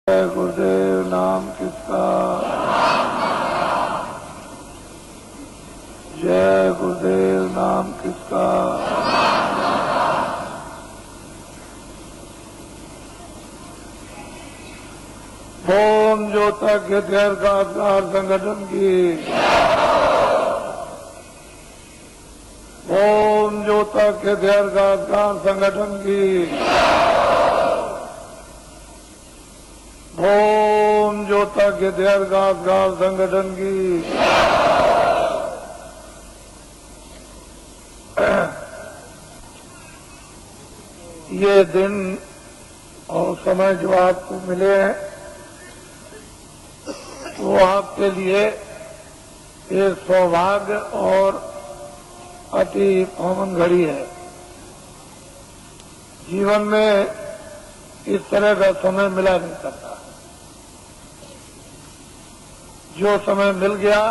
जय गुरुदेव नाम किसका, जय गुरुदेव नाम किसका। ओम ज्योतज्ञ दीर्घाकार संगठन की, ओम ज्योतज्ञ दीर्घाकार संगठन की, ओम ज्योतज्ञ दीर्घाकार संगठन की। ये दिन और समय जो आपको मिले हैं वो आपके लिए एक सौभाग्य और अति पावन घड़ी है। जीवन में इस तरह का समय मिला नहीं करता। जो समय मिल गया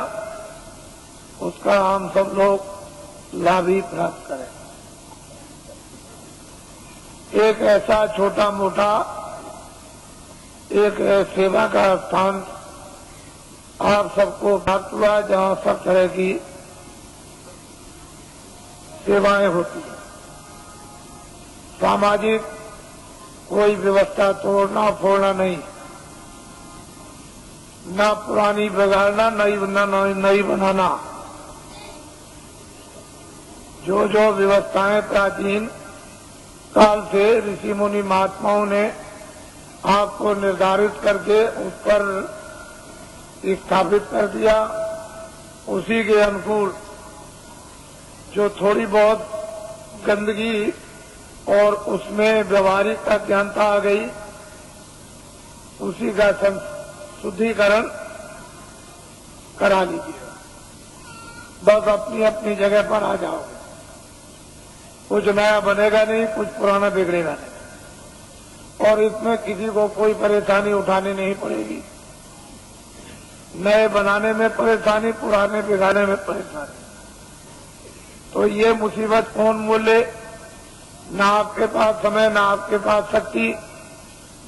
उसका हम सब लोग लाभ ही प्राप्त करें। एक ऐसा छोटा मोटा एक सेवा का स्थान आप सबको प्राप्त हुआ जहां सब तरह की सेवाएं होती हैं। सामाजिक कोई व्यवस्था तोड़ना फोड़ना नहीं, ना पुरानी बिगाड़ना नई बनाना। जो जो व्यवस्थाएं प्राचीन काल से ऋषि मुनि महात्माओं ने आपको निर्धारित करके उस पर स्थापित कर दिया, उसी के अनुकूल जो थोड़ी बहुत गंदगी और उसमें व्यवहारिक अज्ञानता आ गई, उसी का शुद्धिकरण करा लीजिए। बस अपनी अपनी जगह पर आ जाओगे। कुछ नया बनेगा नहीं, कुछ पुराना बिगड़ेगा नहीं, और इसमें किसी को कोई परेशानी उठानी नहीं पड़ेगी। नए बनाने में परेशानी, पुराने बिगाड़ने में परेशानी। तो ये मुसीबत कौन मोले? ना आपके पास समय, ना आपके पास शक्ति,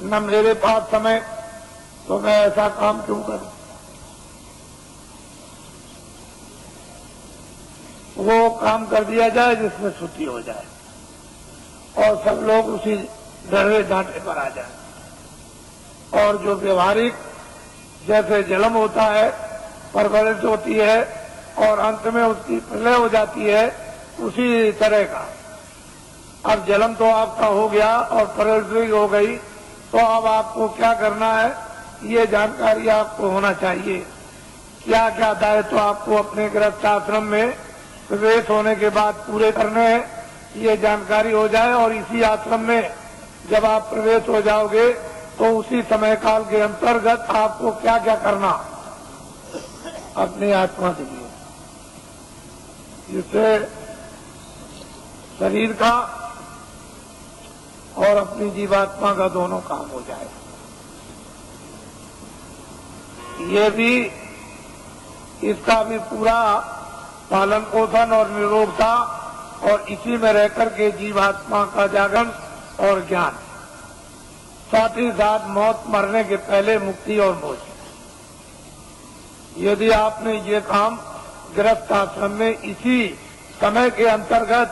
न मेरे पास समय, तो मैं ऐसा काम क्यों करूं? वो काम कर दिया जाए जिसमें छुट्टी हो जाए और सब लोग उसी डरे डांटे पर आ जाए। और जो व्यवहारिक जैसे जन्म होता है, परवरिश होती है और अंत में उसकी प्रलय हो जाती है, उसी तरह का। अब जन्म तो आपका हो गया और परवरिश हो गई, तो अब आपको क्या करना है ये जानकारी आपको होना चाहिए। क्या क्या दायित्व आपको अपने गृहस्थ आश्रम में प्रवेश होने के बाद पूरे करने हैं, ये जानकारी हो जाए। और इसी आश्रम में जब आप प्रवेश हो जाओगे तो उसी समय काल के अंतर्गत आपको क्या क्या करना अपनी आत्मा के लिए, जिससे शरीर का और अपनी जीवात्मा का दोनों काम हो जाए। ये भी, इसका भी पूरा पालन पोषण और निरोगता और इसी में रहकर के जीवात्मा का जागरण और ज्ञान, साथ ही साथ मौत मरने के पहले मुक्ति और मोक्ष। यदि आपने ये काम गृहस्थ आश्रम में इसी समय के अंतर्गत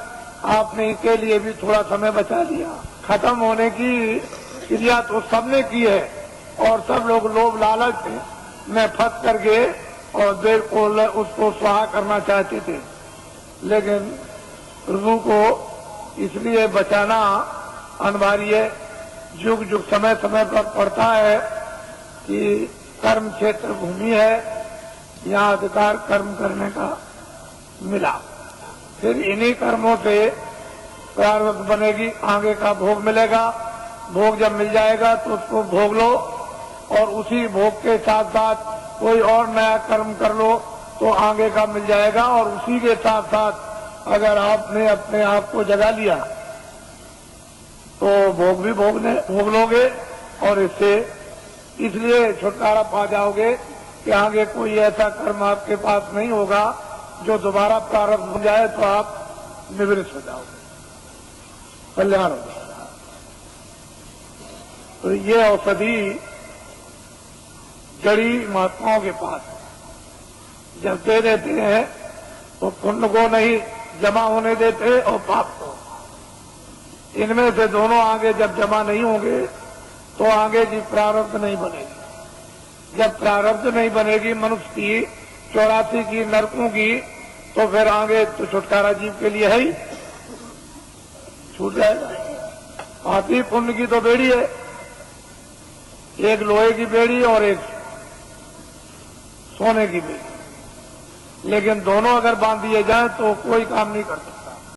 आपने इसके लिए भी थोड़ा समय बचा लिया। खत्म होने की क्रिया तो सबने की है और सब लोग लोभ लालच में फंस करके और देर को उसको स्वाहा करना चाहते थे, लेकिन प्रभु को इसलिए बचाना अनिवार्य। युग युग समय समय पर पड़ता है कि कर्म क्षेत्र भूमि है, यहाँ अधिकार कर्म करने का मिला। फिर इन्हीं कर्मों से प्रारब्ध बनेगी, आगे का भोग मिलेगा। भोग जब मिल जाएगा तो उसको भोग लो और उसी भोग के साथ साथ कोई और नया कर्म कर लो तो आगे का मिल जाएगा। और उसी के साथ साथ अगर आपने अपने आप को जगा लिया तो भोग भी भोग लोगे और इससे इसलिए छुटकारा पा जाओगे कि आगे कोई ऐसा कर्म आपके पास नहीं होगा जो दोबारा प्रारब्ध हो जाए तो आप निवृत्त हो जाओगे, कल्याण हो जाएगा। तो ये औषधि जड़ी महात्माओं के पास। जब दे देते हैं तो पुण्य को नहीं जमा होने देते और पाप को। इनमें से दोनों आगे जब जमा नहीं होंगे तो आगे की प्रारब्ध नहीं बनेगी। जब प्रारब्ध नहीं बनेगी मनुष्य की 84 की नरकों की, तो फिर आगे तो छुटकारा जीव के लिए है ही, छूट जाएगा। पापी पुण्य की तो बेड़ी है, एक लोहे की बेड़ी और एक सोने की बेड़ी, लेकिन दोनों अगर बांध दिए जाए तो कोई काम नहीं करता।